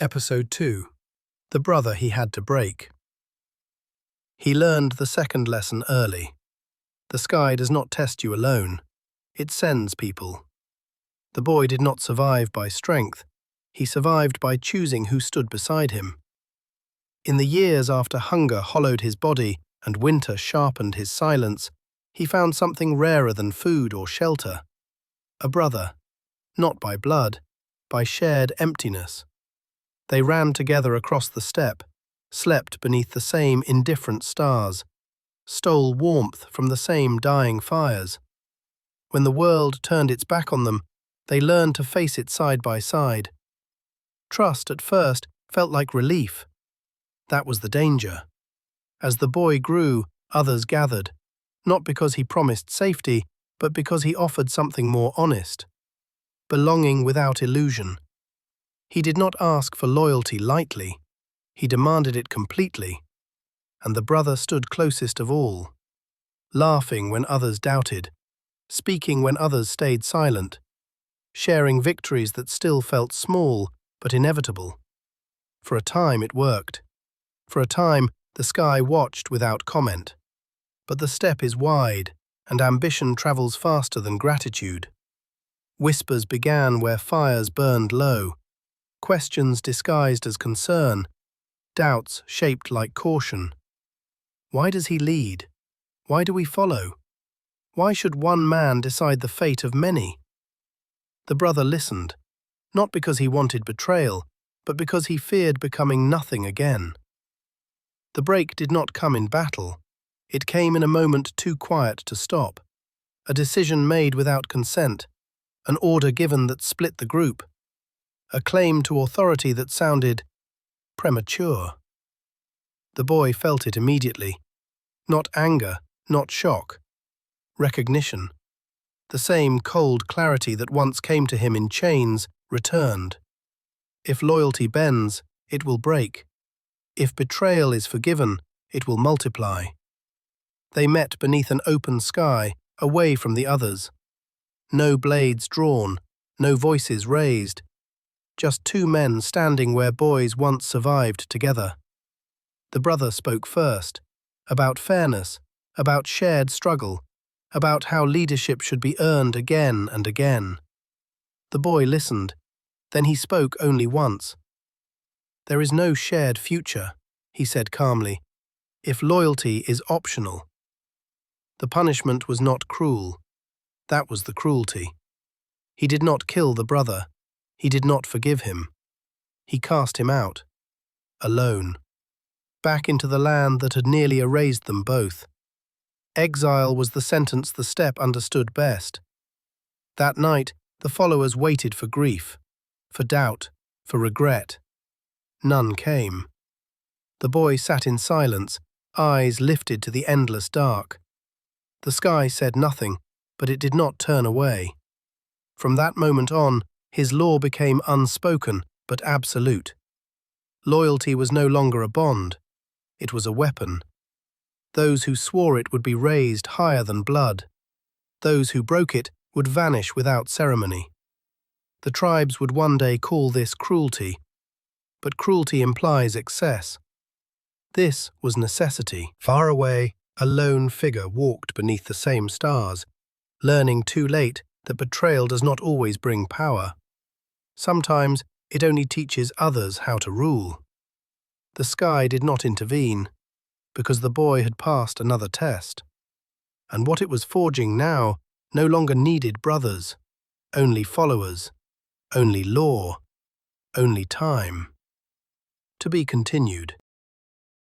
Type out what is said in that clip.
Episode 2. The Brother He Had to Break. He learned the second lesson early. The sky does not test you alone. It sends people. The boy did not survive by strength. He survived by choosing who stood beside him. In the years after hunger hollowed his body and winter sharpened his silence, he found something rarer than food or shelter. A brother, not by blood, by shared emptiness. They ran together across the steppe, slept beneath the same indifferent stars, stole warmth from the same dying fires. When the world turned its back on them, they learned to face it side by side. Trust at first felt like relief. That was the danger. As the boy grew, others gathered, not because he promised safety, but because he offered something more honest. Belonging without illusion. He did not ask for loyalty lightly. He demanded it completely. And the brother stood closest of all, laughing when others doubted, speaking when others stayed silent, sharing victories that still felt small but inevitable. For a time it worked. For a time the sky watched without comment. But the steppe is wide, and ambition travels faster than gratitude. Whispers began where fires burned low. Questions disguised as concern, doubts shaped like caution. Why does he lead? Why do we follow? Why should one man decide the fate of many? The brother listened, not because he wanted betrayal, but because he feared becoming nothing again. The break did not come in battle. It came in a moment too quiet to stop. A decision made without consent, an order given that split the group. A claim to authority that sounded premature. The boy felt it immediately. Not anger, not shock. Recognition. The same cold clarity that once came to him in chains returned. If loyalty bends, it will break. If betrayal is forgiven, it will multiply. They met beneath an open sky, away from the others. No blades drawn, no voices raised. Just two men standing where boys once survived together. The brother spoke first, about fairness, about shared struggle, about how leadership should be earned again and again. The boy listened, then he spoke only once. "There is no shared future," he said calmly, "if loyalty is optional." The punishment was not cruel. That was the cruelty. He did not kill the brother. He did not forgive him. He cast him out, alone, back into the land that had nearly erased them both. Exile was the sentence the steppe understood best. That night, the followers waited for grief, for doubt, for regret. None came. The boy sat in silence, eyes lifted to the endless dark. The sky said nothing, but it did not turn away. From that moment on, his law became unspoken but absolute. Loyalty was no longer a bond. It was a weapon. Those who swore it would be raised higher than blood. Those who broke it would vanish without ceremony. The tribes would one day call this cruelty, but cruelty implies excess. This was necessity. Far away, a lone figure walked beneath the same stars, learning too late that betrayal does not always bring power. Sometimes it only teaches others how to rule. The sky did not intervene, because the boy had passed another test. And what it was forging now no longer needed brothers, only followers, only law, only time. To be continued.